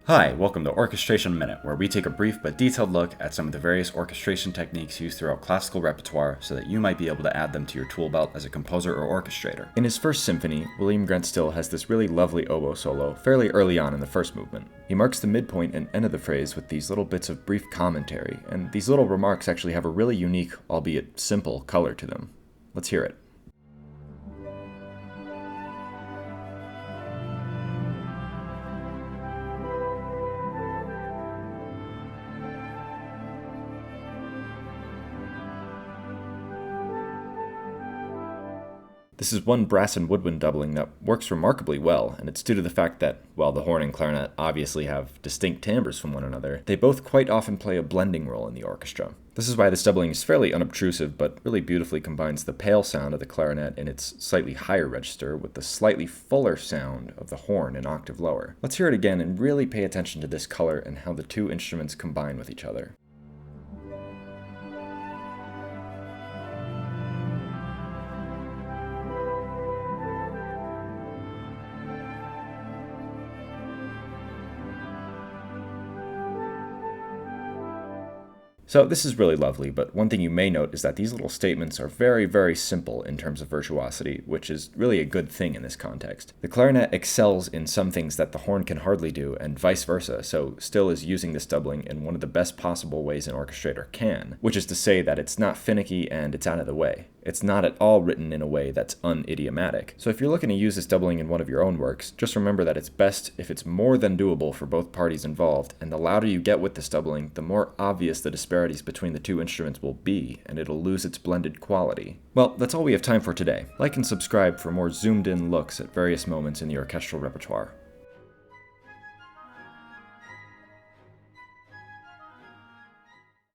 Hi, welcome to Orchestration Minute, where we take a brief but detailed look at some of the various orchestration techniques used throughout classical repertoire so that you might be able to add them to your tool belt as a composer or orchestrator. In his first symphony, William Grant Still has this really lovely oboe solo fairly early on in the first movement. He marks the midpoint and end of the phrase with these little bits of brief commentary, and these little remarks actually have a really unique, albeit simple, color to them. Let's hear it. This is one brass and woodwind doubling that works remarkably well, and it's due to the fact that, while the horn and clarinet obviously have distinct timbres from one another, they both quite often play a blending role in the orchestra. This is why this doubling is fairly unobtrusive, but really beautifully combines the pale sound of the clarinet in its slightly higher register with the slightly fuller sound of the horn an octave lower. Let's hear it again and really pay attention to this color and how the two instruments combine with each other. So this is really lovely, but one thing you may note is that these little statements are very, very simple in terms of virtuosity, which is really a good thing in this context. The clarinet excels in some things that the horn can hardly do, and vice versa, so Still is using this doubling in one of the best possible ways an orchestrator can, which is to say that it's not finicky and it's out of the way. It's not at all written in a way that's unidiomatic. So if you're looking to use this doubling in one of your own works, just remember that it's best if it's more than doable for both parties involved, and the louder you get with this doubling, the more obvious the disparities between the two instruments will be, and it'll lose its blended quality. Well, that's all we have time for today. Like and subscribe for more zoomed in looks at various moments in the orchestral repertoire.